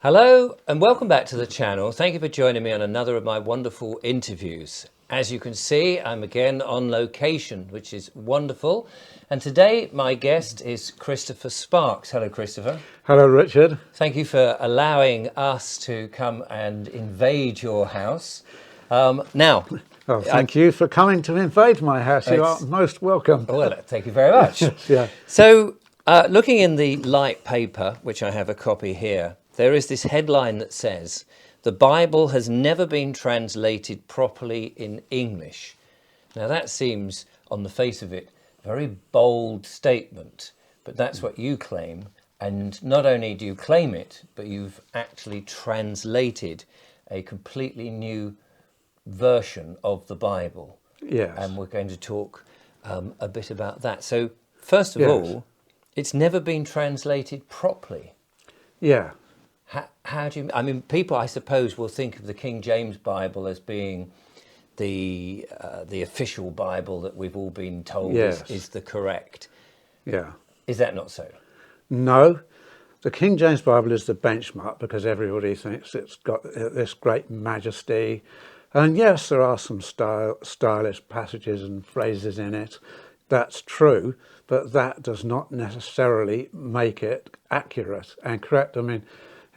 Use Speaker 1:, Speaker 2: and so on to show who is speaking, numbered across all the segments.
Speaker 1: Hello and welcome back to the channel. Thank you for joining me on another of my wonderful interviews. As you can see, I'm again on location, which is wonderful. And today my guest is Christopher Sparks. Hello, Christopher.
Speaker 2: Hello, Richard.
Speaker 1: Thank you for allowing us to come and invade your house. Now,
Speaker 2: Oh, thank you for coming to invade my house. You are most welcome.
Speaker 1: Well, thank you very much.
Speaker 2: Yeah.
Speaker 1: So, looking in the light paper, which I have a copy here, there is this headline that says, "The Bible has never been translated properly in English." Now that seems, on the face of it, a very bold statement, but that's what you claim. And not only do you claim it, but you've actually translated a completely new version of the Bible.
Speaker 2: Yes.
Speaker 1: And we're going to talk a bit about that. So first of all, it's never been translated properly.
Speaker 2: Yeah.
Speaker 1: How do you, I mean, people, I suppose, will think of the King James Bible as being the official Bible that we've all been told is the correct.
Speaker 2: Yeah.
Speaker 1: Is that not so?
Speaker 2: No. The King James Bible is the benchmark because everybody thinks it's got this great majesty. And yes, there are some stylish passages and phrases in it. That's true, but that does not necessarily make it accurate and correct. I mean,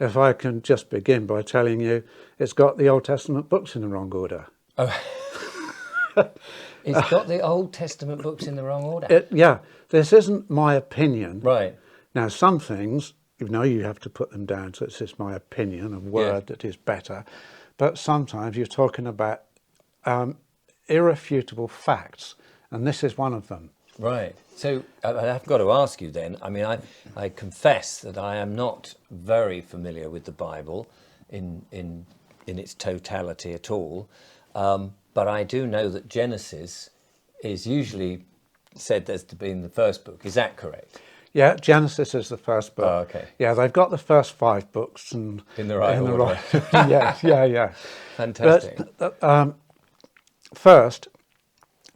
Speaker 2: if I can just begin by telling you, it's got the Old Testament books in the wrong order.
Speaker 1: Oh. It's got the Old Testament books in the wrong order.
Speaker 2: Yeah, this isn't my opinion.
Speaker 1: Right.
Speaker 2: Now, some things, you have to put them down, so it's just my opinion, a word that is better. But sometimes you're talking about irrefutable facts, and this is one of them.
Speaker 1: Right. So I've got to ask you then, I mean, I confess that I am not very familiar with the Bible in its totality at all, but I do know that Genesis is usually said as to being the first book. Is that correct?
Speaker 2: Yeah, Genesis is the first book.
Speaker 1: Oh, okay.
Speaker 2: Yeah, they've got the first 5 books and
Speaker 1: in the right order.
Speaker 2: Yeah.
Speaker 1: Fantastic.
Speaker 2: But, first,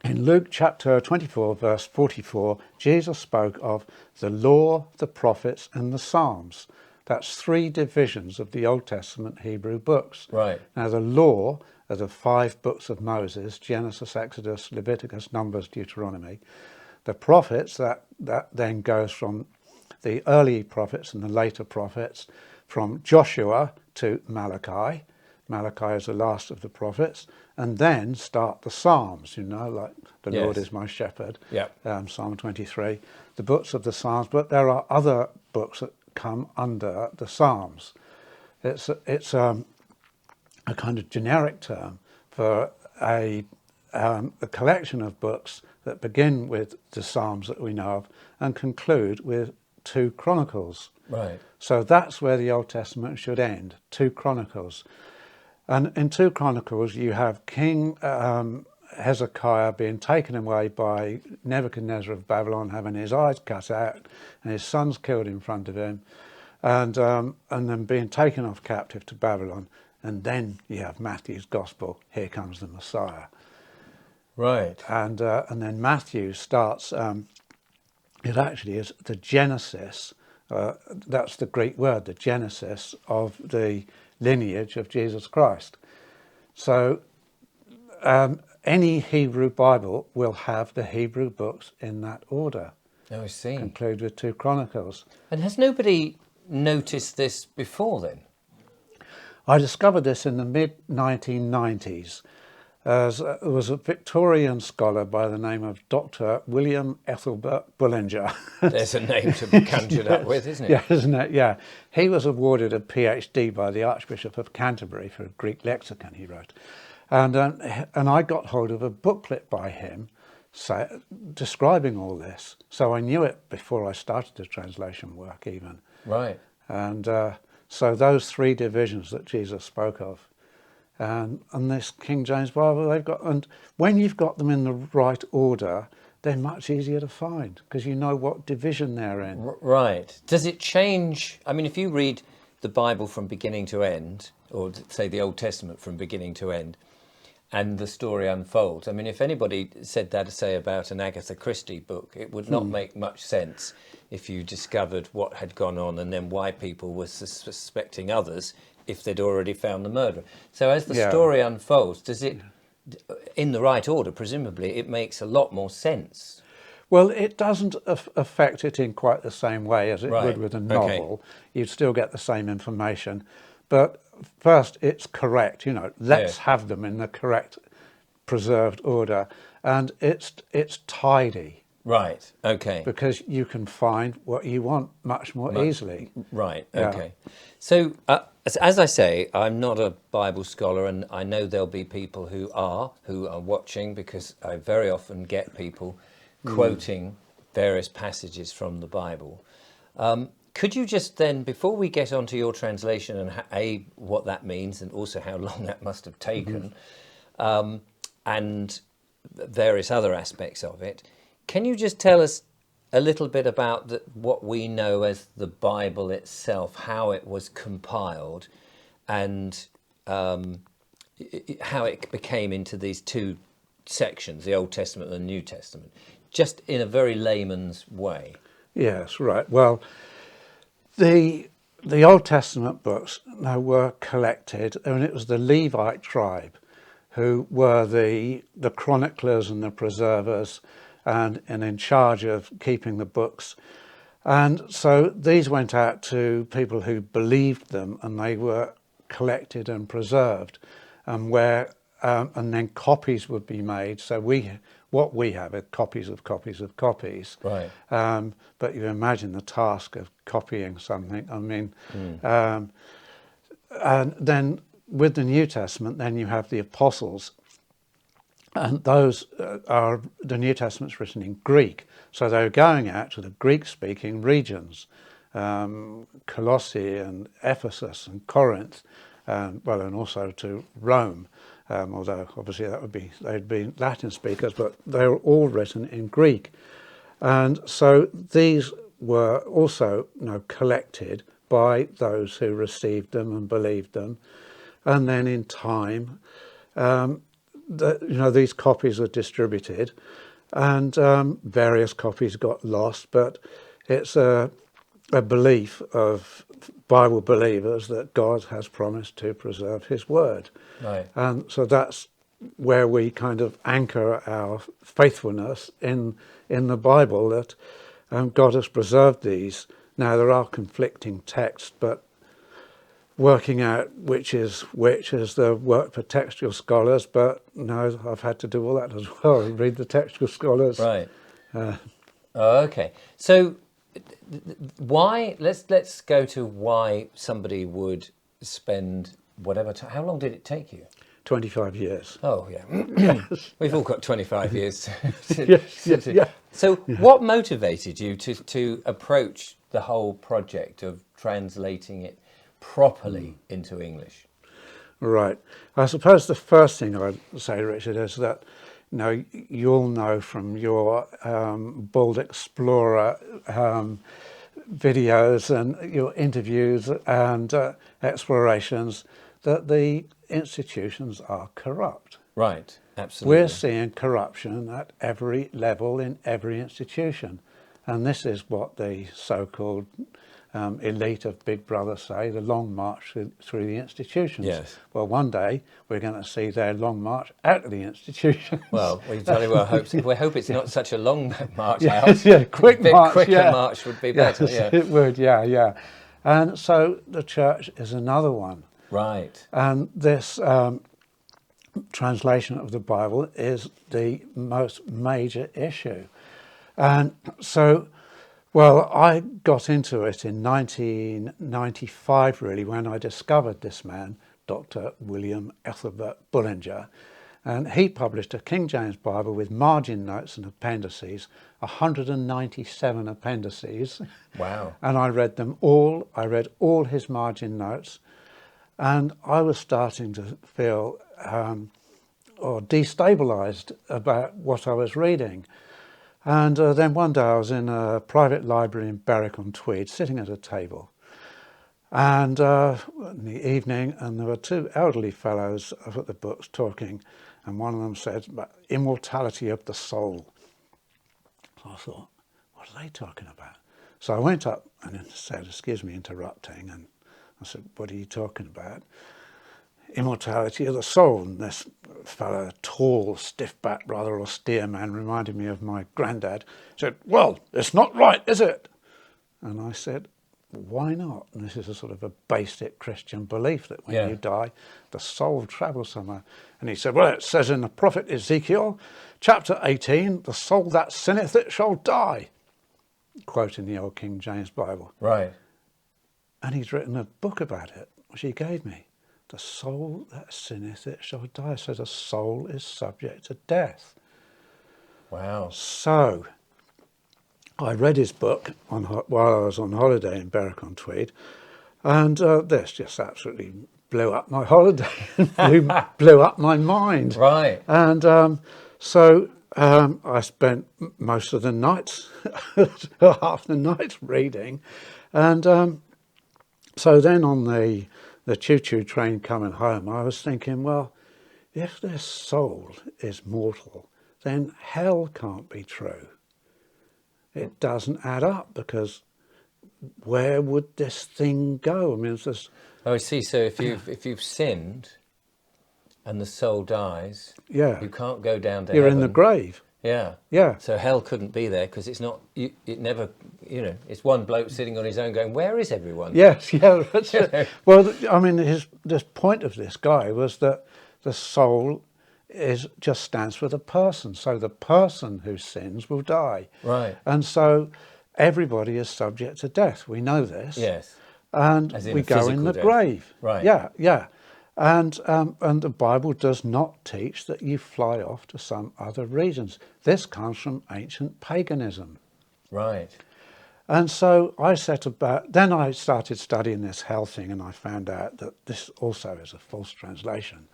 Speaker 2: in Luke chapter 24, verse 44, Jesus spoke of the law, the prophets, and the Psalms. That's 3 divisions of the Old Testament Hebrew books.
Speaker 1: Right.
Speaker 2: Now, the law are the 5 books of Moses: Genesis, Exodus, Leviticus, Numbers, Deuteronomy. The prophets, that then goes from the early prophets and the later prophets, from Joshua to Malachi. Malachi is the last of the prophets, and then start the Psalms, like the Lord is my shepherd, Psalm 23, the books of the Psalms, but there are other books that come under the Psalms. It's a kind of generic term for a collection of books that begin with the Psalms that we know of and conclude with 2 Chronicles.
Speaker 1: Right.
Speaker 2: So that's where the Old Testament should end, 2 Chronicles. And in 2 Chronicles, you have King Hezekiah being taken away by Nebuchadnezzar of Babylon, having his eyes cut out and his sons killed in front of him, and then being taken off captive to Babylon. And then you have Matthew's Gospel, here comes the Messiah.
Speaker 1: Right.
Speaker 2: And then Matthew starts, it actually is the Genesis, that's the Greek word, the Genesis of the lineage of Jesus Christ. So any Hebrew Bible will have the Hebrew books in that order.
Speaker 1: Oh, I see.
Speaker 2: Conclude with 2 Chronicles.
Speaker 1: And has nobody noticed this before then?
Speaker 2: I discovered this in the mid-1990s. There was a Victorian scholar by the name of Dr. William Ethelbert Bullinger.
Speaker 1: There's a name to be conjured up with, isn't it?
Speaker 2: Yeah, isn't it? Yeah. He was awarded a PhD by the Archbishop of Canterbury for a Greek lexicon he wrote. And I got hold of a booklet by him describing all this. So I knew it before I started the translation work even.
Speaker 1: Right.
Speaker 2: And so those 3 divisions that Jesus spoke of, and this King James Bible they've got, and when you've got them in the right order, they're much easier to find because you know what division they're in.
Speaker 1: Right. Does it change? I mean, if you read the Bible from beginning to end, or say the Old Testament from beginning to end, and the story unfolds. I mean, if anybody said that, say, about an Agatha Christie book, it would not make much sense if you discovered what had gone on and then why people were suspecting others if they'd already found the murderer. So as the
Speaker 2: Yeah.
Speaker 1: story unfolds, does it, in the right order, presumably, it makes a lot more sense.
Speaker 2: Well, it doesn't affect it in quite the same way as it would
Speaker 1: Right.
Speaker 2: with a
Speaker 1: Okay.
Speaker 2: novel. You'd still get the same information. But first, it's correct. Let's
Speaker 1: Yes.
Speaker 2: have them in the correct preserved order. And it's tidy
Speaker 1: Right. Okay.
Speaker 2: because you can find what you want much more easily.
Speaker 1: Right.
Speaker 2: Yeah.
Speaker 1: Okay. So, as I say, I'm not a Bible scholar, and I know there'll be people who are watching, because I very often get people quoting various passages from the Bible. Could you just then, before we get onto your translation and what that means, and also how long that must have taken, and various other aspects of it, can you just tell us a little bit about what we know as the Bible itself, how it was compiled, and how it became into these two sections, the Old Testament and the New Testament, just in a very layman's way?
Speaker 2: Yes, right. Well, the Old Testament books were collected, and it was the Levite tribe who were the chroniclers and the preservers and in charge of keeping the books. And so these went out to people who believed them, and they were collected and preserved, and and then copies would be made. So what we have are copies of copies of copies.
Speaker 1: Right.
Speaker 2: But you imagine the task of copying something. I mean, and then with the New Testament, then you have the apostles. And those are, the New Testament's written in Greek. So they're going out to the Greek-speaking regions, Colossae and Ephesus and Corinth, and also to Rome, although obviously they'd be Latin speakers, but they were all written in Greek. And so these were also collected by those who received them and believed them. And then in time, these copies are distributed, and various copies got lost, but it's a belief of Bible believers that God has promised to preserve his word.
Speaker 1: Right.
Speaker 2: And so that's where we kind of anchor our faithfulness in the Bible, that God has preserved these. Now, there are conflicting texts, but working out which is the work for textual scholars, but no, I've had to do all that as well, read the textual scholars.
Speaker 1: Right. Okay. So why, let's go to why somebody would spend whatever time. How long did it take you?
Speaker 2: 25 years.
Speaker 1: Oh, yeah. We've all got 25 years.
Speaker 2: Yeah.
Speaker 1: So what motivated you to approach the whole project of translating it properly into English?
Speaker 2: Right. I suppose the first thing I'd say, Richard, is that you'll know from your Bold Explorer videos and your interviews and explorations that the institutions are corrupt.
Speaker 1: Right, absolutely.
Speaker 2: We're seeing corruption at every level in every institution. And this is what the so-called elite of Big Brother say, the long march through the institutions.
Speaker 1: Yes.
Speaker 2: Well, one day we're going to see their long march out of the institutions.
Speaker 1: Well, we jolly well hope so. We hope it's not such a long march
Speaker 2: Yeah,
Speaker 1: out.
Speaker 2: yeah, quick
Speaker 1: A bit
Speaker 2: march,
Speaker 1: quicker
Speaker 2: yeah.
Speaker 1: march would be better.
Speaker 2: Yes,
Speaker 1: Yeah.
Speaker 2: it would, yeah. And so the church is another one.
Speaker 1: Right.
Speaker 2: And this translation of the Bible is the most major issue. And so, well, I got into it in 1995, really, when I discovered this man, Dr. William Ethelbert Bullinger. And he published a King James Bible with margin notes and appendices, 197 appendices.
Speaker 1: Wow.
Speaker 2: And I read them all. I read all his margin notes. And I was starting to feel or destabilised about what I was reading. And then one day I was in a private library in Berwick-on-Tweed, sitting at a table. And in the evening, and there were two elderly fellows up at the books talking. and one of them said about immortality of the soul. So I thought, what are they talking about? So I went up and said, excuse me interrupting, and I said, what are you talking about? Immortality of the soul. And this fellow, tall, stiff-backed, rather austere man, reminded me of my granddad, said, well, it's not right, is it? And I said, why not? And this is a sort of a basic Christian belief that when you die, the soul travels somewhere. And he said, well, it says in the prophet Ezekiel, chapter 18, the soul that sinneth, it shall die. Quoting the old King James Bible.
Speaker 1: Right.
Speaker 2: And he's written a book about it, which he gave me. The soul that sinneth, it shall die. So the soul is subject to death.
Speaker 1: Wow.
Speaker 2: So I read his book while I was on holiday in Berwick-on-Tweed, and this just absolutely blew up my holiday, blew up my mind.
Speaker 1: Right.
Speaker 2: And so I spent most of the nights, half the nights reading, and so then on the choo-choo train coming home, I was thinking, well, if this soul is mortal, then hell can't be true. It doesn't add up, because where would this thing go? I mean, it's this.
Speaker 1: Oh, I see. So if you've sinned and the soul dies,
Speaker 2: Yeah,
Speaker 1: you can't go down to
Speaker 2: you're
Speaker 1: heaven.
Speaker 2: in the grave.
Speaker 1: Yeah.
Speaker 2: Yeah.
Speaker 1: So hell couldn't be there because it's not. It never. You know, it's one bloke sitting on his own going, "Where is everyone?"
Speaker 2: Yes. Yeah. That's it. Well, I mean, this point of this guy was that the soul just stands for the person. So the person who sins will die.
Speaker 1: Right.
Speaker 2: And so everybody is subject to death. We know this.
Speaker 1: Yes.
Speaker 2: And
Speaker 1: As in
Speaker 2: we
Speaker 1: a
Speaker 2: go in the
Speaker 1: death.
Speaker 2: grave.
Speaker 1: Right.
Speaker 2: Yeah. Yeah. And the Bible does not teach that you fly off to some other regions. This comes from ancient paganism.
Speaker 1: Right.
Speaker 2: And so I set about, then I started studying this hell thing, and I found out that this also is a false translation.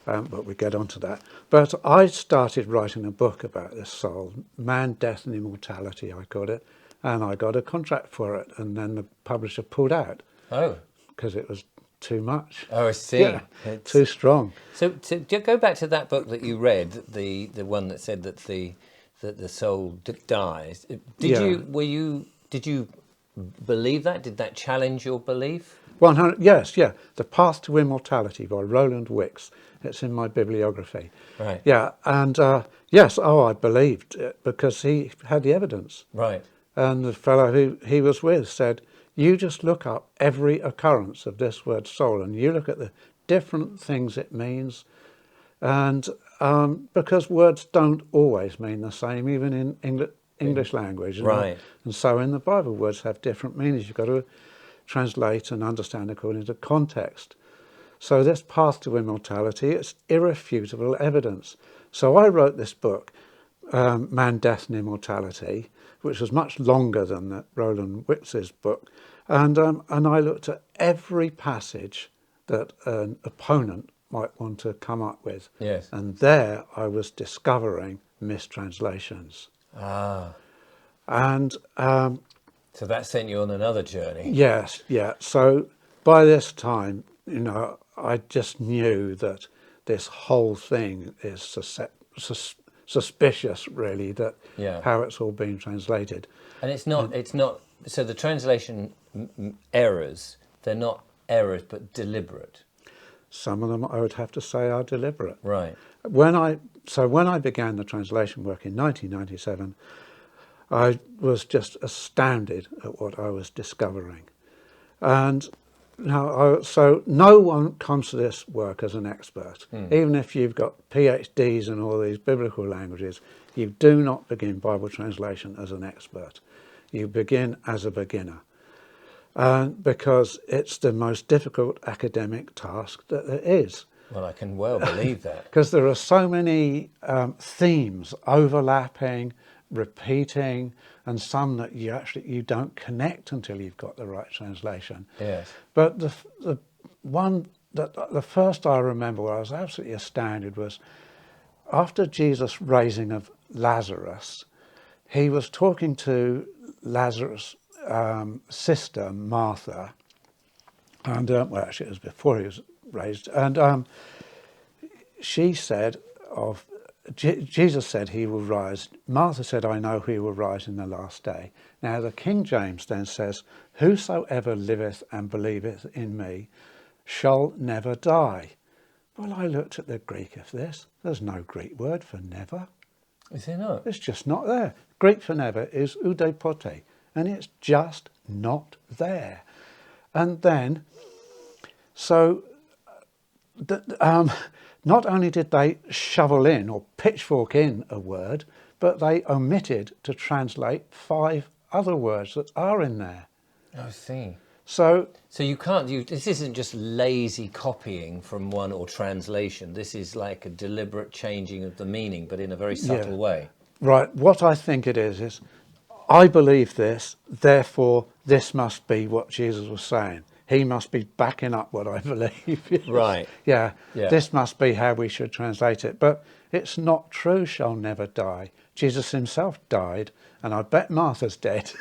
Speaker 2: But we get onto that. But I started writing a book about this soul, Man, Death and Immortality, I called it. And I got a contract for it. And then the publisher pulled out.
Speaker 1: Oh.
Speaker 2: Because it was too much.
Speaker 1: Oh, I see.
Speaker 2: Yeah, too strong.
Speaker 1: So to go back to that book that you read, the one that said that the soul dies. Did you believe that? Did that challenge your belief?
Speaker 2: 100. Yes, yeah. The Path to Immortality by Roland Wicks. It's in my bibliography.
Speaker 1: Right.
Speaker 2: Yeah, and yes, I believed it because he had the evidence.
Speaker 1: Right.
Speaker 2: And the fellow who he was with said, you just look up every occurrence of this word soul and you look at the different things it means. And because words don't always mean the same, even in English language.
Speaker 1: Right.
Speaker 2: And so in the Bible, words have different meanings. You've got to translate and understand according to context. So this path to immortality, it's irrefutable evidence. So I wrote this book, Man, Death and Immortality, which was much longer than Roland Wicks's book. And I looked at every passage that an opponent might want to come up with.
Speaker 1: Yes.
Speaker 2: And there I was discovering mistranslations.
Speaker 1: Ah.
Speaker 2: And
Speaker 1: so that sent you on another journey.
Speaker 2: yes, yeah. So by this time, I just knew that this whole thing is suspicious, really, that how it's all being translated.
Speaker 1: And it's not. So the translation errors, they're not errors, but deliberate.
Speaker 2: Some of them, I would have to say, are deliberate.
Speaker 1: Right.
Speaker 2: When I began the translation work in 1997, I was just astounded at what I was discovering. And so no one comes to this work as an expert. Even if you've got PhDs in all these biblical languages, you do not begin Bible translation as an expert. You begin as a beginner. Because it's the most difficult academic task that there is.
Speaker 1: Well, I can well believe that.
Speaker 2: Because there are so many themes overlapping, repeating, and some that you don't connect until you've got the right translation.
Speaker 1: Yes.
Speaker 2: But the one that the first I remember where I was absolutely astounded was after Jesus' raising of Lazarus, he was talking to Lazarus' sister Martha, and well, actually it was before he was raised, and she said, Jesus said he will rise. Martha said, I know he will rise in the last day. Now the King James then says, whosoever liveth and believeth in me shall never die. Well, I looked at the Greek of this. There's no Greek word for never.
Speaker 1: Is there not?
Speaker 2: It's just not there. Greek for never is oudepote, and it's just not there. And then, so not only did they shovel in or pitchfork in a word, but they omitted to translate 5 other words that are in there.
Speaker 1: I see.
Speaker 2: So
Speaker 1: you can't. This isn't just lazy copying from one or translation. This is like a deliberate changing of the meaning, but in a very subtle way.
Speaker 2: Right. What I think it is I believe this, therefore this must be what Jesus was saying. He must be backing up what I believe.
Speaker 1: Right.
Speaker 2: Yeah.
Speaker 1: Yeah.
Speaker 2: This must be how we should translate it. But it's not true, shall never die. Jesus himself died, and I bet Martha's dead.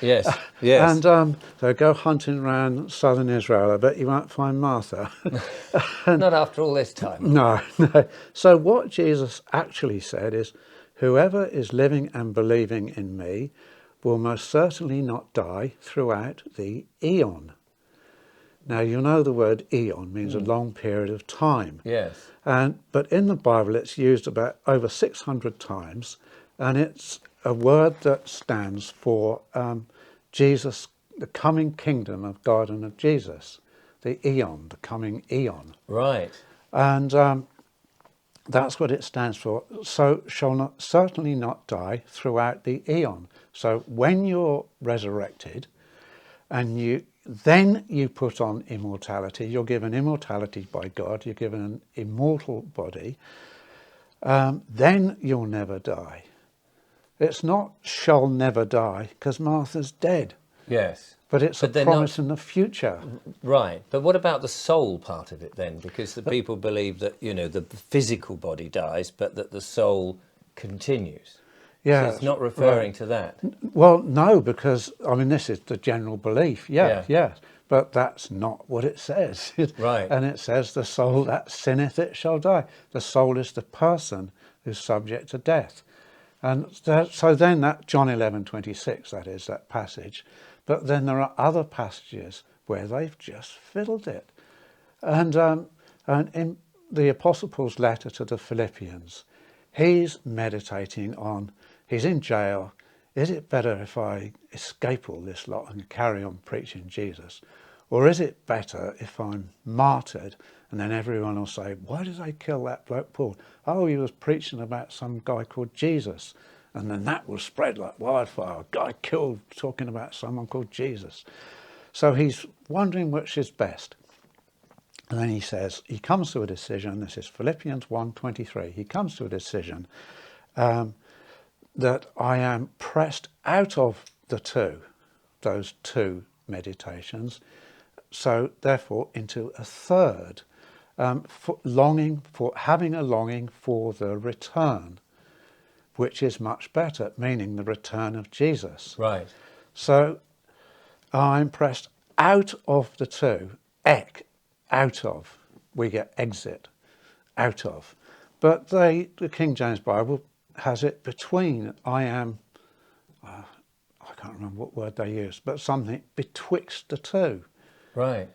Speaker 1: Yes. Yes.
Speaker 2: And so go hunting around southern Israel. I bet you won't find Martha.
Speaker 1: Not after all this time.
Speaker 2: No, no. So what Jesus actually said is, whoever is living and believing in me will most certainly not die throughout the eon. Now, you know the word eon means a long period of time.
Speaker 1: Yes.
Speaker 2: But in the Bible, it's used about over 600 times, and it's a word that stands for Jesus, the coming kingdom of God and of Jesus, the eon, the coming eon.
Speaker 1: Right.
Speaker 2: And that's what it stands for. So shall not, certainly not die throughout the eon. So when you're resurrected and then you put on immortality, you're given immortality by God, you're given an immortal body, then you'll never die. It's not shall never die, because Martha's dead.
Speaker 1: Yes.
Speaker 2: But it's a promise in the future.
Speaker 1: Right. But what about the soul part of it then? Because the people believe that, the physical body dies, but that the soul continues.
Speaker 2: Yeah.
Speaker 1: So it's not referring to that.
Speaker 2: Well, no, because, this is the general belief. Yeah. But that's not what it says.
Speaker 1: Right.
Speaker 2: And it says the soul that sinneth, it shall die. The soul is the person who's subject to death. And so then that John 11:26, that is, that passage. But then there are other passages where they've just fiddled it. And in the Apostle Paul's letter to the Philippians, he's meditating on, he's in jail. Is it better if I escape all this lot and carry on preaching Jesus? Or is it better if I'm martyred and then everyone will say, why did they kill that bloke Paul? Oh, he was preaching about some guy called Jesus. And then that will spread like wildfire. A guy killed talking about someone called Jesus. So he's wondering which is best. And then he comes to a decision. This is Philippians 1:23. He comes to a decision that I am pressed out of those two meditations. So therefore into a third, having a longing for the return, which is much better, meaning the return of Jesus.
Speaker 1: Right.
Speaker 2: So I'm pressed out of the two, out of, we get exit, out of. But the King James Bible has it between, I can't remember what word they use, but something betwixt the two.
Speaker 1: Right.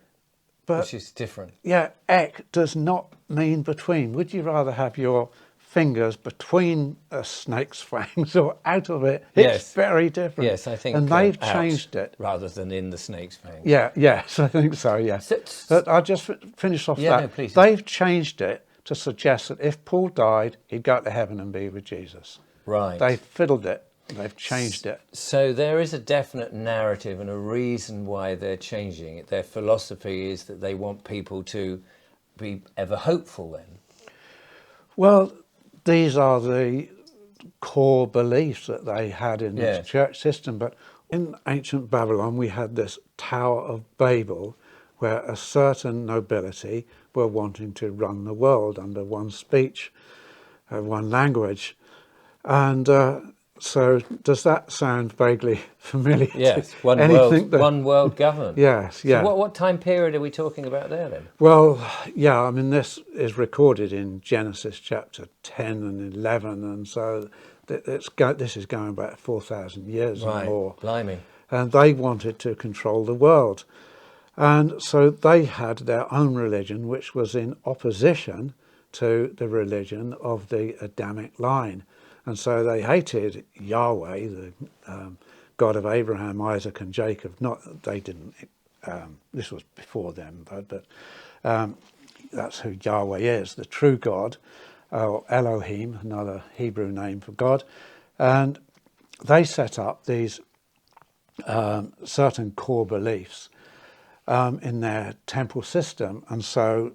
Speaker 2: But,
Speaker 1: which is different.
Speaker 2: Yeah, ek does not mean between. Would you rather have your fingers between a snake's fangs or out of it?
Speaker 1: Yes.
Speaker 2: It's very different.
Speaker 1: Yes, I think.
Speaker 2: And they've changed it.
Speaker 1: Rather than in the snake's fangs.
Speaker 2: Yeah, yes, I think so, yeah. But I'll just finish off that.
Speaker 1: No, please.
Speaker 2: They've changed it to suggest that if Paul died, he'd go to heaven and be with Jesus.
Speaker 1: Right.
Speaker 2: They've fiddled it. They've changed it.
Speaker 1: So there is a definite narrative and a reason why they're changing it. Their philosophy is that they want people to be ever hopeful then.
Speaker 2: Well, these are the core beliefs that they had in this church system. But in ancient Babylon, we had this Tower of Babel, where a certain nobility were wanting to run the world under one speech, one language. And So does that sound vaguely familiar to
Speaker 1: Yes, one
Speaker 2: anything
Speaker 1: world,
Speaker 2: that?
Speaker 1: one world government.
Speaker 2: Yes,
Speaker 1: So
Speaker 2: yeah.
Speaker 1: what time period are we talking about there then?
Speaker 2: Well, yeah, I mean, this is recorded in Genesis chapter 10 and 11, and so this is going back 4,000 years and
Speaker 1: Right,
Speaker 2: more.
Speaker 1: blimey.
Speaker 2: And they wanted to control the world. And so they had their own religion, which was in opposition to the religion of the Adamic line. And so they hated Yahweh, the God of Abraham, Isaac, and Jacob. Not they didn't. This was before them, but that's who Yahweh is, the true God, or Elohim, another Hebrew name for God. And they set up these certain core beliefs in their temple system. And so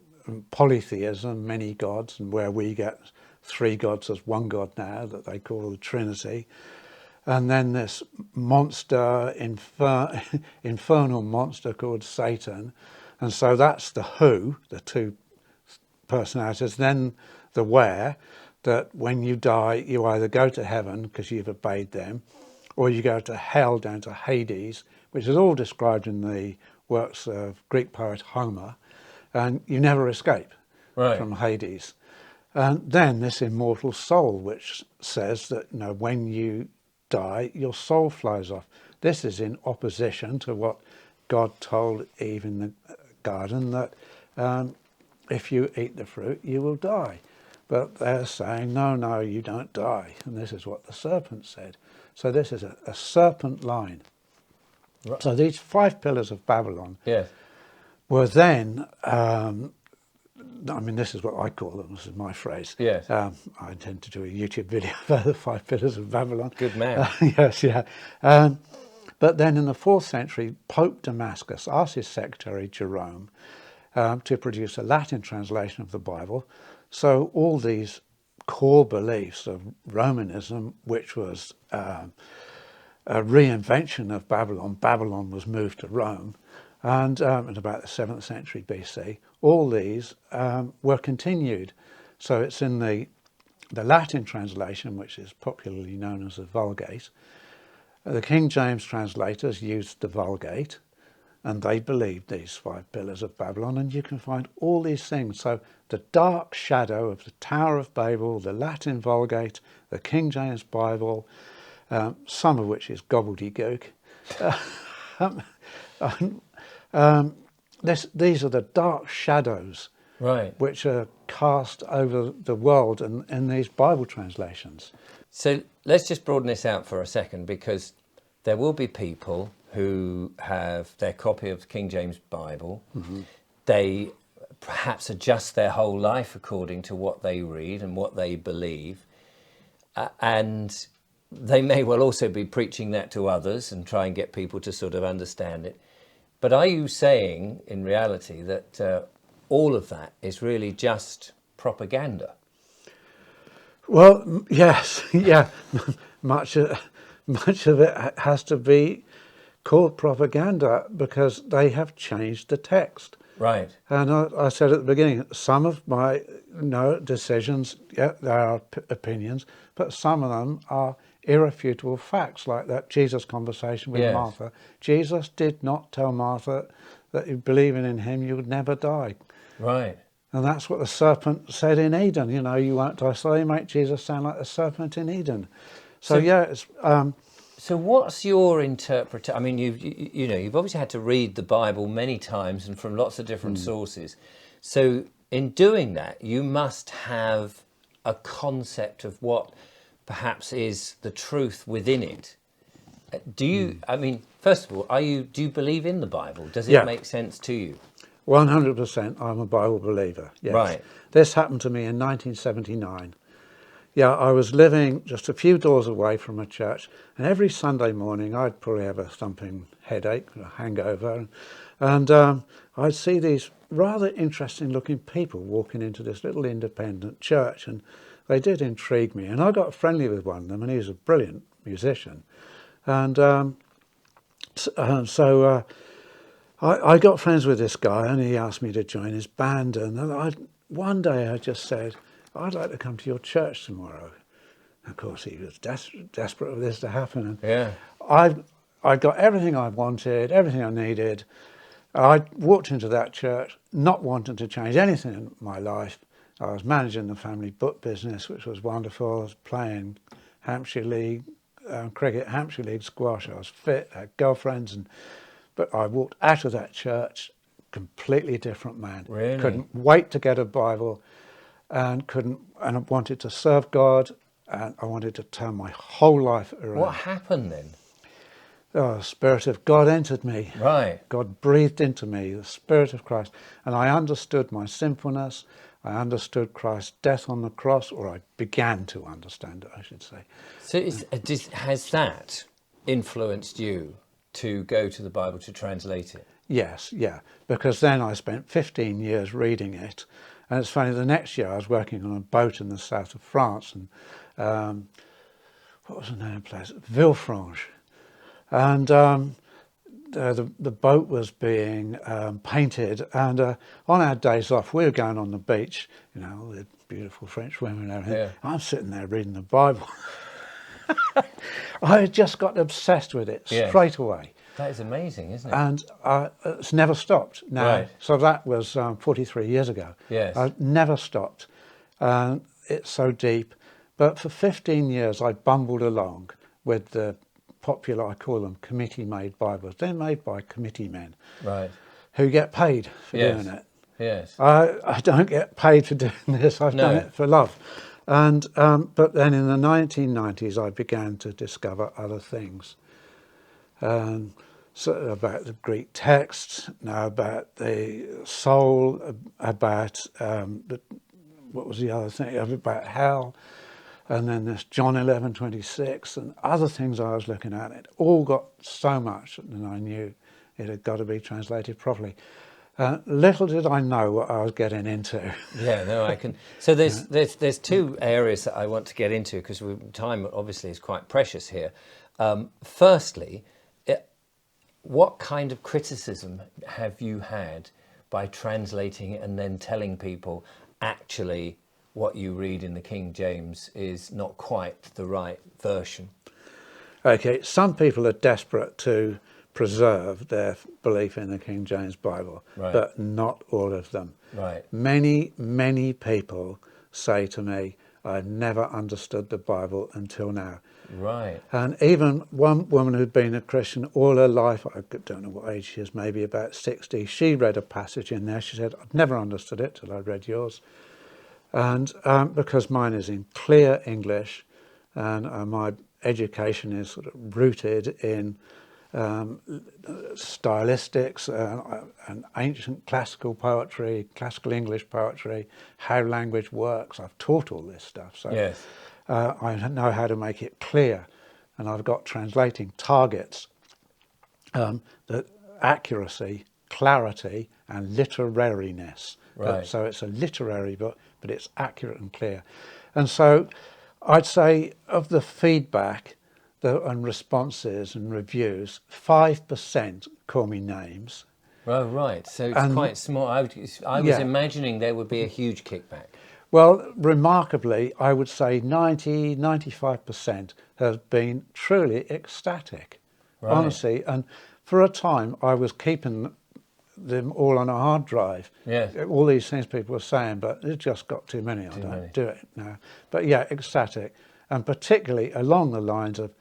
Speaker 2: polytheism, many gods, and where we get three gods as one God now, that they call the Trinity. And then this monster, infernal monster called Satan. And so that's the who, the two personalities. Then the where, that when you die, you either go to heaven because you've obeyed them, or you go to hell, down to Hades, which is all described in the works of Greek poet Homer, and you never escape
Speaker 1: Right.
Speaker 2: from Hades. And then this immortal soul, which says that, you know, when you die, your soul flies off. This is in opposition to what God told Eve in the garden, that if you eat the fruit, you will die. But they're saying, no, you don't die. And this is what the serpent said. So this is a serpent line.
Speaker 1: Right.
Speaker 2: So these 5 pillars of Babylon
Speaker 1: Yes.
Speaker 2: were then, I mean, this is what I call them, this is my phrase.
Speaker 1: Yes.
Speaker 2: I intend to do a YouTube video about the 5 pillars of Babylon.
Speaker 1: Good man.
Speaker 2: Yes, yeah. But then in the 4th century, Pope Damascus asked his secretary, Jerome, to produce a Latin translation of the Bible. So all these core beliefs of Romanism, which was a reinvention of Babylon. Babylon was moved to Rome, and in about the 7th century BC, all these were continued. So it's in the Latin translation, which is popularly known as the Vulgate. The King James translators used the Vulgate, and they believed these 5 pillars of Babylon, and you can find all these things. So the dark shadow of the Tower of Babel, the Latin Vulgate, the King James Bible, some of which is gobbledygook. These are the dark shadows,
Speaker 1: Right.
Speaker 2: which are cast over the world in these Bible translations.
Speaker 1: So let's just broaden this out for a second, because there will be people who have their copy of the King James Bible. Mm-hmm. They perhaps adjust their whole life according to what they read and what they believe. And they may well also be preaching that to others and try and get people to sort of understand it. But are you saying, in reality, that all of that is really just propaganda?
Speaker 2: Well, yes, yeah. Much of it has to be called propaganda because they have changed the text.
Speaker 1: Right.
Speaker 2: And I said at the beginning, some of my decisions, yeah, they are opinions, but some of them are irrefutable facts, like that Jesus conversation with Martha. Jesus did not tell Martha that you believing in him, you would never die.
Speaker 1: Right.
Speaker 2: And that's what the serpent said in Eden, you know, you won't die. So they make Jesus sound like the serpent in Eden. So yeah, it's...
Speaker 1: So what's your interpretation? I mean, you've obviously had to read the Bible many times and from lots of different sources. So in doing that, you must have a concept of what perhaps is the truth within it. Do you, I mean, first of all, do you believe in the Bible? Does it make sense to you?
Speaker 2: 100%, I'm a Bible believer, yes.
Speaker 1: Right.
Speaker 2: This happened to me in 1979. Yeah, I was living just a few doors away from a church, and every Sunday morning I'd probably have a thumping headache, a hangover, and I'd see these rather interesting looking people walking into this little independent church, and they did intrigue me. And I got friendly with one of them, and he was a brilliant musician. And so I got friends with this guy, and he asked me to join his band. And one day I just said, I'd like to come to your church tomorrow. Of course, he was desperate for this to happen. And
Speaker 1: Yeah.
Speaker 2: I got everything I wanted, everything I needed. I walked into that church not wanting to change anything in my life. I was managing the family book business, which was wonderful. I was playing Hampshire League cricket, Hampshire League squash. I was fit, had girlfriends, but I walked out of that church completely different man.
Speaker 1: Really?
Speaker 2: Couldn't wait to get a Bible, and I wanted to serve God, and I wanted to turn my whole life around.
Speaker 1: What happened then?
Speaker 2: Oh, the Spirit of God entered me.
Speaker 1: Right.
Speaker 2: God breathed into me, the Spirit of Christ. And I understood my sinfulness. I understood Christ's death on the cross, or I began to understand it, I should say.
Speaker 1: So has that influenced you to go to the Bible to translate it?
Speaker 2: Yes, yeah. Because then I spent 15 years reading it. And it's funny, the next year I was working on a boat in the south of France. And what was the name of the place? Villefranche. And the boat was being painted, and on our days off we were going on the beach, you know, all the beautiful French women and everything.
Speaker 1: Yeah.
Speaker 2: I'm sitting there reading the Bible. I had just got obsessed with it straight away.
Speaker 1: That is amazing, isn't it?
Speaker 2: And it's never stopped now.
Speaker 1: Right.
Speaker 2: So that was 43 years ago.
Speaker 1: Yes.
Speaker 2: I never stopped. It's so deep. But for 15 years I bumbled along with the popular, I call them committee-made Bibles. They're made by committee men,
Speaker 1: Right.
Speaker 2: who get paid for
Speaker 1: Yes.
Speaker 2: doing it.
Speaker 1: Yes.
Speaker 2: I don't get paid for doing this. I've done it for love. And but then in the 1990s, I began to discover other things. So about the Greek texts, now about the soul, about what was the other thing? About hell. And then this John 11:26 and other things I was looking at. It all got so much, and I knew it had got to be translated properly. Little did I know what I was getting into.
Speaker 1: Yeah, no, I can. So there's two areas that I want to get into, because time obviously is quite precious here. Firstly, what kind of criticism have you had by translating it and then telling people actually what you read in the King James is not quite the right version?
Speaker 2: Okay, some people are desperate to preserve their belief in the King James Bible,
Speaker 1: Right.
Speaker 2: but not all of them.
Speaker 1: Right.
Speaker 2: Many people say to me, I've never understood the Bible until now.
Speaker 1: Right.
Speaker 2: And even one woman who'd been a Christian all her life, I don't know what age she is, maybe about 60, she read a passage in there. She said, I've never understood it till I read yours. And because mine is in clear English, and my education is sort of rooted in stylistics and ancient classical poetry, classical English poetry, how language works. I've taught all this stuff, so
Speaker 1: Yes.
Speaker 2: I know how to make it clear, and I've got translating targets, that accuracy, clarity, and literariness.
Speaker 1: Right.
Speaker 2: So it's a literary book, but it's accurate and clear. And so I'd say of the feedback and responses and reviews, 5% call me names.
Speaker 1: Oh, right. So it's quite small. I was imagining there would be a huge kickback.
Speaker 2: Well, remarkably, I would say 95% have been truly ecstatic,
Speaker 1: Right.
Speaker 2: honestly. And for a time, I was keeping them all on a hard drive.
Speaker 1: Yes.
Speaker 2: All these things people were saying, but it just got too many. I don't do it now. But yeah, ecstatic, and particularly along the lines of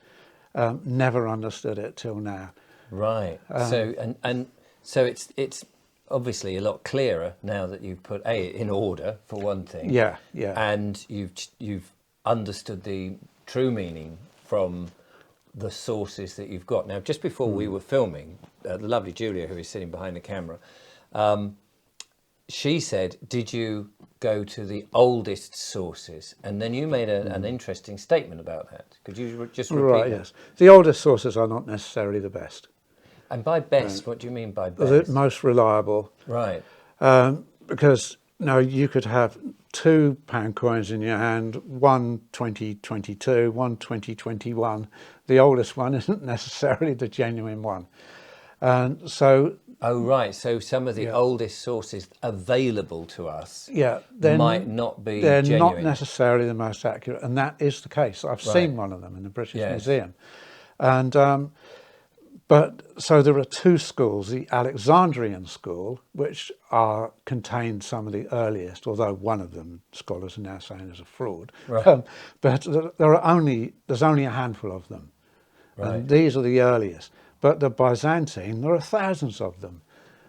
Speaker 2: never understood it till now.
Speaker 1: Right. So it's obviously a lot clearer now that you've put it in order, for one thing.
Speaker 2: Yeah.
Speaker 1: And you've understood the true meaning from the sources that you've got. Now, just before we were filming, the lovely Julia, who is sitting behind the camera, she said, did you go to the oldest sources? And then you made an interesting statement about that. Could you just repeat
Speaker 2: Right,
Speaker 1: that?
Speaker 2: yes. The oldest sources are not necessarily the best.
Speaker 1: And by best, what do you mean by best?
Speaker 2: The most reliable.
Speaker 1: Right.
Speaker 2: Because now you could have £2 coins in your hand, one 2022, one 2021. The oldest one isn't necessarily the genuine one. And so
Speaker 1: Oh, right. So some of the
Speaker 2: Yeah.
Speaker 1: oldest sources available to us
Speaker 2: Yeah,
Speaker 1: might not be
Speaker 2: they're not
Speaker 1: genuine.
Speaker 2: necessarily the most accurate, and that is the case. I've
Speaker 1: Right.
Speaker 2: seen one of them in the British
Speaker 1: Yes.
Speaker 2: Museum, and but so there are two schools: the Alexandrian school, which contained some of the earliest, although one of them scholars are now saying is a fraud.
Speaker 1: Right.
Speaker 2: But there's only a handful of them,
Speaker 1: Right.
Speaker 2: and these are the earliest. But the Byzantine, there are thousands of them,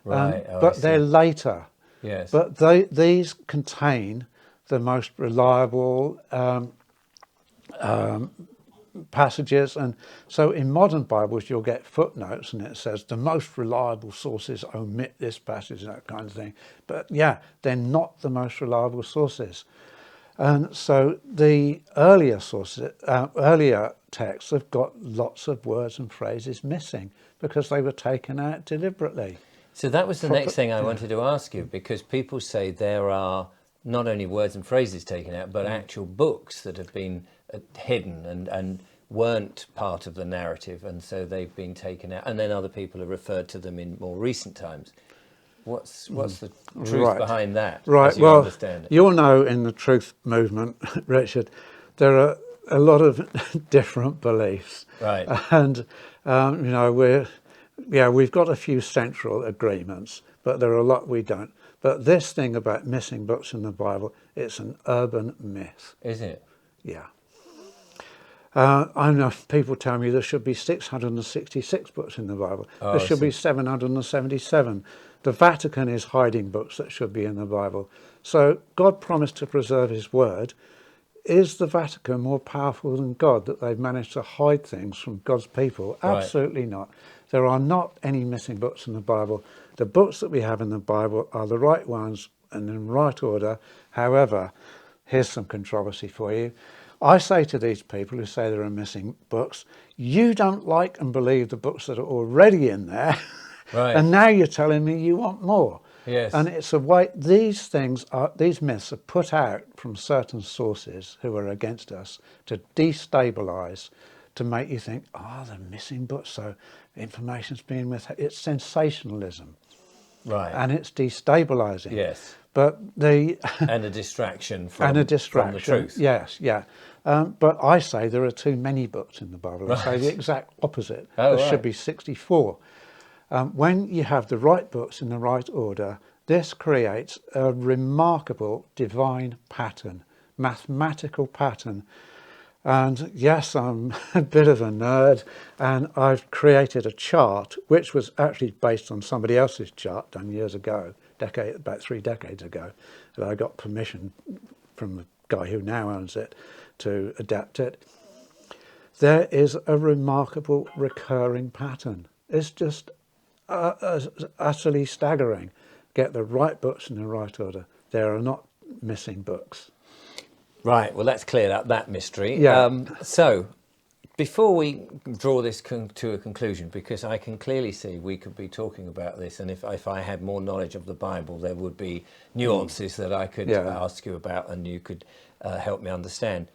Speaker 1: Right. Oh, I
Speaker 2: but they're
Speaker 1: see.
Speaker 2: later.
Speaker 1: Yes.
Speaker 2: But these contain the most reliable passages, and so in modern Bibles you'll get footnotes and it says the most reliable sources omit this passage, that kind of thing. But yeah, they're not the most reliable sources. And so the earlier sources, earlier texts have got lots of words and phrases missing because they were taken out deliberately.
Speaker 1: So that was the next thing I
Speaker 2: Yeah.
Speaker 1: wanted to ask you, because people say there are not only words and phrases taken out, but actual books that have been hidden and weren't part of the narrative, and so they've been taken out. And then other people have referred to them in more recent times. What's the truth
Speaker 2: Right.
Speaker 1: behind that,
Speaker 2: Right.
Speaker 1: as you
Speaker 2: Well,
Speaker 1: understand it?
Speaker 2: you'll know in the truth movement, Richard, there are a lot of different beliefs,
Speaker 1: Right.
Speaker 2: and you know we've got a few central agreements, but there are a lot we don't. But this thing about missing books in the Bible, it's an urban myth.
Speaker 1: Is it?
Speaker 2: Yeah. I know people tell me there should be 666 books in the Bible.
Speaker 1: Oh,
Speaker 2: There
Speaker 1: I
Speaker 2: should be
Speaker 1: see.
Speaker 2: 777. The Vatican is hiding books that should be in the Bible. So God promised to preserve his word. Is the Vatican more powerful than God that they've managed to hide things from God's people?
Speaker 1: Right.
Speaker 2: Absolutely not. There are not any missing books in the Bible. The books that we have in the Bible are the right ones and in right order. However, here's some controversy for you. I say to these people who say there are missing books, you don't like and believe the books that are already in there,
Speaker 1: Right.
Speaker 2: and now you're telling me you want more.
Speaker 1: Yes.
Speaker 2: And it's a way, these myths are put out from certain sources who are against us to destabilise, to make you think, they're missing books, so information's being withheld. It's sensationalism.
Speaker 1: Right.
Speaker 2: And it's destabilising.
Speaker 1: Yes.
Speaker 2: But
Speaker 1: And a distraction from,
Speaker 2: and a distraction.
Speaker 1: from the truth.
Speaker 2: Yes, yeah. But I say there are too many books in the Bible. I say
Speaker 1: Right.
Speaker 2: the exact opposite.
Speaker 1: Oh,
Speaker 2: There should
Speaker 1: right.
Speaker 2: be 64. When you have the right books in the right order, this creates a remarkable divine pattern, mathematical pattern. And yes, I'm a bit of a nerd, and I've created a chart which was actually based on somebody else's chart done years ago, about 3 decades ago, that I got permission from the guy who now owns it to adapt it. There is a remarkable recurring pattern. It's just utterly staggering. Get the right books in the right order. There are not missing books.
Speaker 1: Right. Well, that's cleared up that mystery.
Speaker 2: Yeah.
Speaker 1: So, before we draw this to a conclusion, because I can clearly see we could be talking about this, and if I had more knowledge of the Bible, there would be nuances that I could
Speaker 2: Yeah.
Speaker 1: ask you about, and you could help me understand.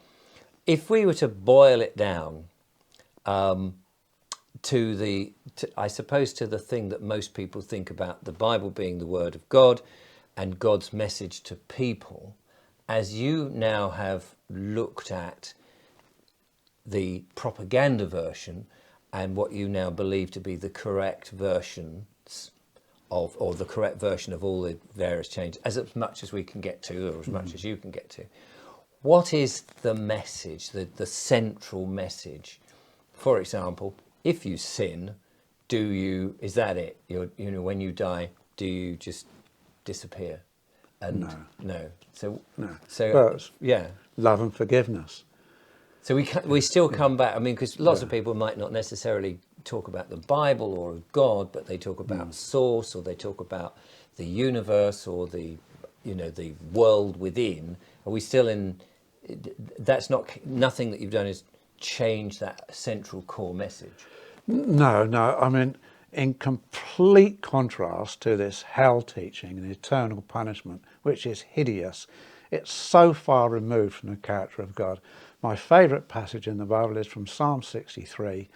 Speaker 1: If we were to boil it down I suppose to the thing that most people think about, the Bible being the Word of God and God's message to people, as you now have looked at the propaganda version and what you now believe to be the correct versions of, or the correct version of all the various changes, as much as we can get to, or as much as you can get to, what is the message, the central message? For example, if you sin, is that it? When you die, do you just disappear? And no. So
Speaker 2: But
Speaker 1: yeah.
Speaker 2: love and forgiveness.
Speaker 1: So we still come back. I mean, because lots of people might not necessarily talk about the Bible or God, but they talk about source, or they talk about the universe, or the world within. Are we still in? That's nothing that you've done is change that central core message.
Speaker 2: No. I mean, in complete contrast to this hell teaching and eternal punishment, which is hideous, it's so far removed from the character of God. My favourite passage in the Bible is from Psalm 63.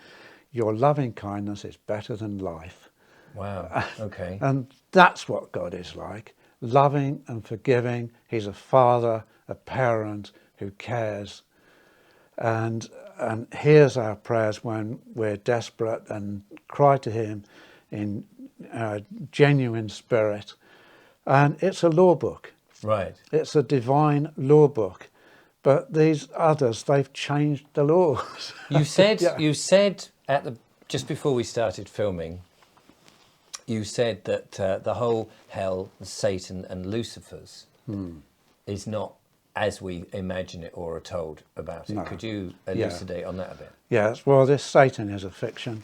Speaker 2: Your loving kindness is better than life.
Speaker 1: Wow. Okay.
Speaker 2: And that's what God is like, loving and forgiving. He's a father, a parent who cares and hears our prayers when we're desperate and cry to him in genuine spirit. And it's a law book.
Speaker 1: Right.
Speaker 2: It's a divine law book. But these others, they've changed the laws.
Speaker 1: You said
Speaker 2: Yeah.
Speaker 1: you said at the just before we started filming, you said that the whole hell, Satan and Lucifer's is not as we imagine it or are told about it.
Speaker 2: No.
Speaker 1: Could you elucidate on that a bit?
Speaker 2: Yes, well, this Satan is a fiction.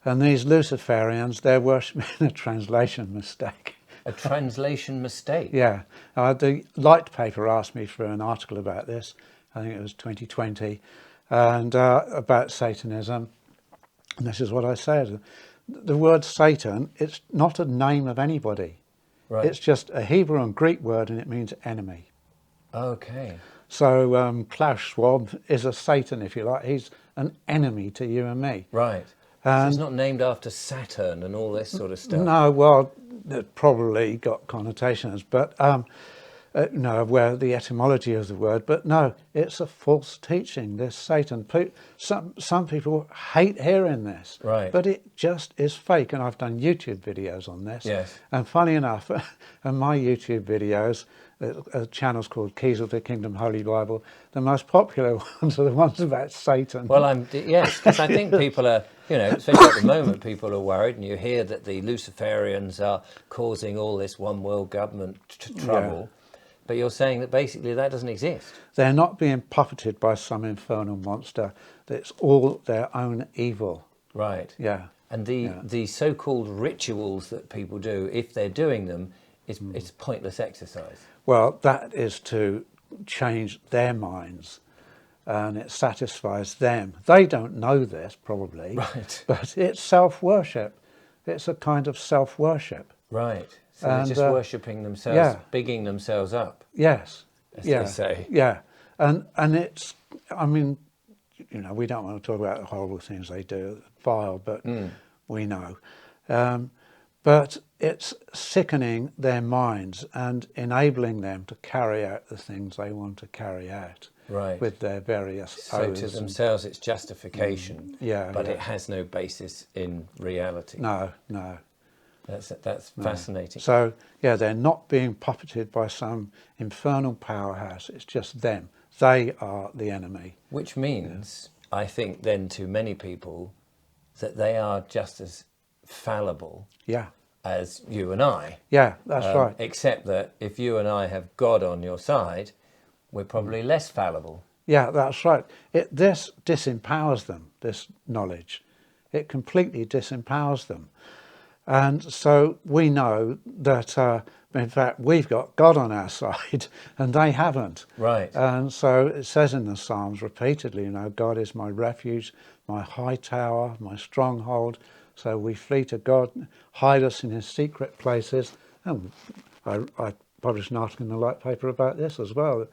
Speaker 2: And these Luciferians, they're worshipping a translation mistake.
Speaker 1: A translation mistake?
Speaker 2: Yeah. The Light paper asked me for an article about this. I think it was 2020, and about Satanism. And this is what I said. The word Satan, it's not a name of anybody.
Speaker 1: Right.
Speaker 2: It's just a Hebrew and Greek word, and it means enemy.
Speaker 1: Okay.
Speaker 2: So Klaus Schwab is a Satan, if you like. He's an enemy to you and me.
Speaker 1: Right. So it's not named after Saturn and all this sort of stuff?
Speaker 2: No, well, it probably got connotations, but no, where the etymology of the word, but no, it's a false teaching, this Satan. Some people hate hearing this,
Speaker 1: Right.
Speaker 2: but it just is fake, and I've done YouTube videos on this.
Speaker 1: Yes.
Speaker 2: And funny enough, and my YouTube videos, channels called Keys of the Kingdom Holy Bible, the most popular ones are the ones about Satan.
Speaker 1: Well, yes, because I think people are, especially at the moment, people are worried, and you hear that the Luciferians are causing all this one world government trouble. But you're saying that basically that doesn't exist.
Speaker 2: They're not being puppeted by some infernal monster. It's all their own evil.
Speaker 1: Right.
Speaker 2: Yeah.
Speaker 1: And the so-called rituals that people do, if they're doing them, it's pointless exercise.
Speaker 2: Well, that is to change their minds, and it satisfies them. They don't know this, probably.
Speaker 1: Right.
Speaker 2: But it's self-worship. It's a kind of self-worship.
Speaker 1: Right. So they're just worshipping themselves, bigging themselves up.
Speaker 2: Yes.
Speaker 1: As they say.
Speaker 2: Yeah. And it's, I mean, we don't want to talk about the horrible things they do, vile, but we know. But it's sickening their minds and enabling them to carry out the things they want to carry out.
Speaker 1: Right.
Speaker 2: With their various
Speaker 1: So to themselves it's justification. But it has no basis in reality.
Speaker 2: No.
Speaker 1: That's fascinating.
Speaker 2: So, they're not being puppeted by some infernal powerhouse. It's just them. They are the enemy.
Speaker 1: Which means, I think, then to many people, that they are just as fallible as you and I.
Speaker 2: Yeah, that's right.
Speaker 1: Except that if you and I have God on your side, we're probably less fallible.
Speaker 2: Yeah, that's right. This disempowers them, this knowledge. It completely disempowers them. And so we know that, in fact, we've got God on our side and they haven't.
Speaker 1: Right.
Speaker 2: And so it says in the Psalms repeatedly, God is my refuge, my high tower, my stronghold. So we flee to God, hide us in his secret places. And I published an article in the Light paper about this as well. The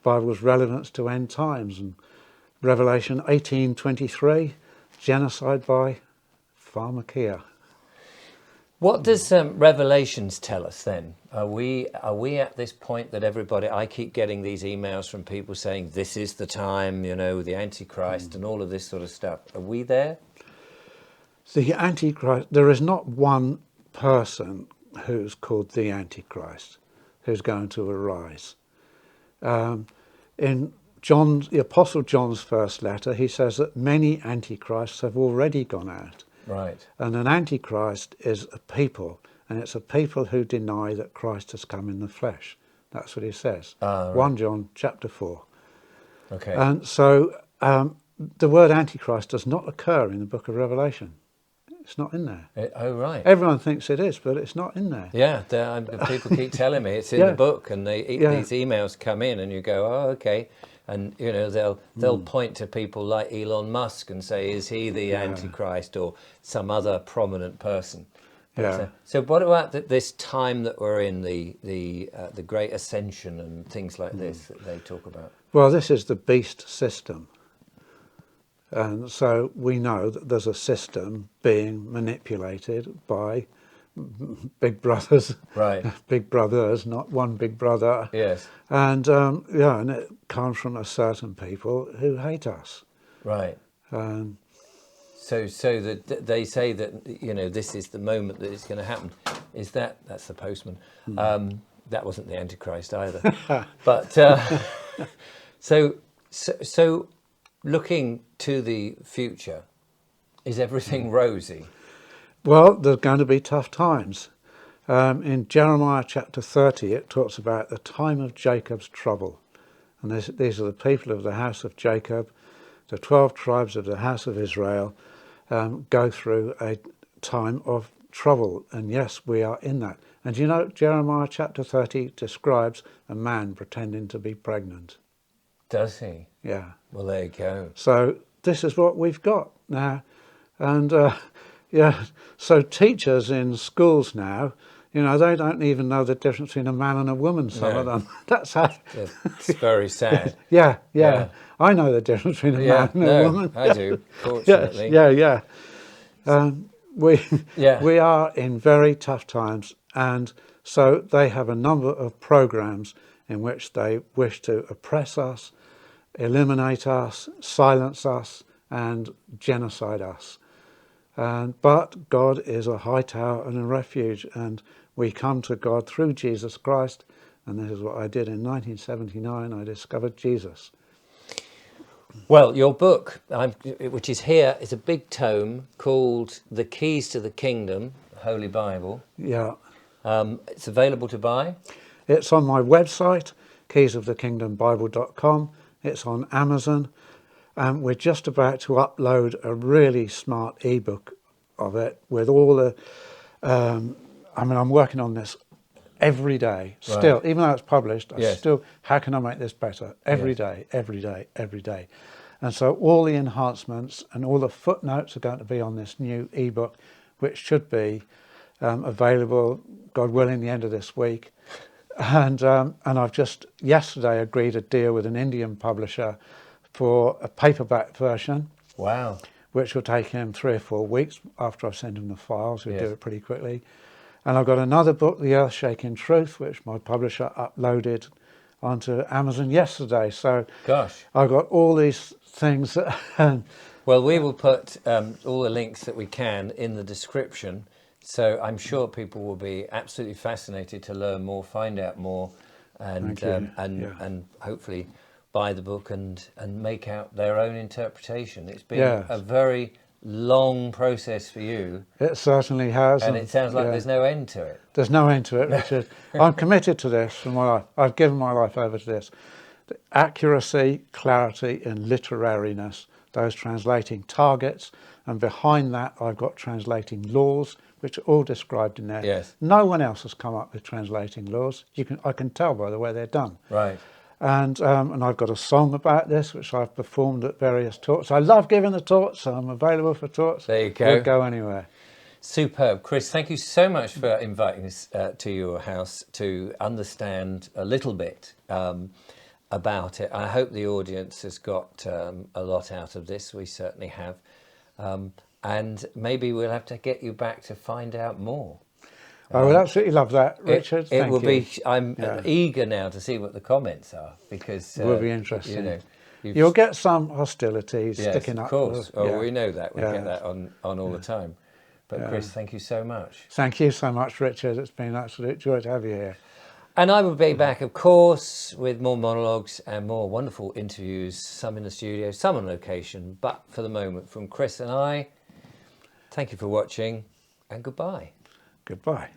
Speaker 2: Bible's relevance to end times. And Revelation 18:23, genocide by pharmakia.
Speaker 1: What does Revelations tell us then? Are we at this point that everybody? I keep getting these emails from people saying this is the time, the Antichrist and all of this sort of stuff. Are we there?
Speaker 2: The Antichrist. There is not one person who's called the Antichrist who's going to arise. In the Apostle John's first letter, he says that many Antichrists have already gone out.
Speaker 1: Right.
Speaker 2: And an Antichrist is a people, and it's a people who deny that Christ has come in the flesh. That's what he says.
Speaker 1: Right.
Speaker 2: 1 John chapter 4.
Speaker 1: Okay.
Speaker 2: And so the word Antichrist does not occur in the book of Revelation. It's not in there.
Speaker 1: Oh, right.
Speaker 2: Everyone thinks it is, but it's not in there.
Speaker 1: Yeah, people keep telling me it's in the book, and these emails come in, and you go, oh, okay. And they'll point to people like Elon Musk and say, is he the Antichrist or some other prominent person? So what about this time that we're in, the Great Ascension and things like this that they talk about?
Speaker 2: Well, this is the beast system. And so we know that there's a system being manipulated by big brothers,
Speaker 1: Right.
Speaker 2: big brothers, not one big brother.
Speaker 1: Yes.
Speaker 2: And and it comes from a certain people who hate us.
Speaker 1: Right.
Speaker 2: Um,
Speaker 1: So that they say that this is the moment that it's going to happen. That's the postman? That wasn't the Antichrist either. But so looking to the future, is everything rosy?
Speaker 2: well, there's going to be tough times. In Jeremiah chapter 30, it talks about the time of Jacob's trouble. And these are the people of the house of Jacob, the 12 tribes of the house of Israel, go through a time of trouble. And yes, we are in that. And Jeremiah chapter 30 describes a man pretending to be pregnant.
Speaker 1: Does he?
Speaker 2: Yeah.
Speaker 1: Well, there you go.
Speaker 2: So this is what we've got now. And so teachers in schools now, they don't even know the difference between a man and a woman, some of them. That's how.
Speaker 1: It's very sad.
Speaker 2: Yeah. I know the difference between a man and a woman.
Speaker 1: I do, fortunately.
Speaker 2: Yes,
Speaker 1: Yeah.
Speaker 2: We are in very tough times, and so they have a number of programs in which they wish to oppress us, eliminate us, silence us, and genocide us. But God is a high tower and a refuge, and we come to God through Jesus Christ, and this is what I did in 1979. I discovered Jesus.
Speaker 1: Well, your book, which is here, is a big tome called The Keys to the Kingdom, Holy Bible.
Speaker 2: Yeah.
Speaker 1: It's available to buy.
Speaker 2: It's on my website, keysofthekingdombible.com. It's on Amazon. We're just about to upload a really smart ebook of it with all the... I'm working on this every day still. Right. Even though it's published, how can I make this better? Every day. And so all the enhancements and all the footnotes are going to be on this new ebook, which should be available, God willing, the end of this week. And I've just yesterday agreed a deal with an Indian publisher for a paperback version.
Speaker 1: Wow.
Speaker 2: Which will take him 3 or 4 weeks after I send him the files. He'll do it pretty quickly. And I've got another book, The Earth-Shaking Truth, which my publisher uploaded onto Amazon yesterday. So
Speaker 1: gosh,
Speaker 2: I've got all these things that...
Speaker 1: Well, we will put all the links that we can in the description. So I'm sure people will be absolutely fascinated to learn more, find out more, and hopefully buy the book and make out their own interpretation. It's been a very long process for you.
Speaker 2: It certainly has.
Speaker 1: And it sounds like there's no end to it.
Speaker 2: There's no end to it, Richard. I'm committed to this for my life. I've given my life over to this. The accuracy, clarity and literariness, those translating targets, and behind that I've got translating laws, which are all described in there.
Speaker 1: Yes.
Speaker 2: No one else has come up with translating laws. I can tell by the way they're done.
Speaker 1: Right.
Speaker 2: And I've got a song about this, which I've performed at various talks. I love giving the talks, so I'm available for talks.
Speaker 1: There you go.
Speaker 2: We'll go anywhere.
Speaker 1: Superb. Chris, thank you so much for inviting us to your house to understand a little bit about it. I hope the audience has got a lot out of this. We certainly have. And maybe we'll have to get you back to find out more.
Speaker 2: I would absolutely love that, Richard.
Speaker 1: It will be. I'm eager now to see what the comments are, because
Speaker 2: it will be interesting.
Speaker 1: You'll
Speaker 2: get some hostilities sticking up.
Speaker 1: Of course. We know that. We get that on all the time. But Chris, thank you so much.
Speaker 2: Thank you so much, Richard. It's been an absolute joy to have you here.
Speaker 1: And I will be back, of course, with more monologues and more wonderful interviews, some in the studio, some on location. But for the moment, from Chris and I, thank you for watching, and goodbye.
Speaker 2: Goodbye.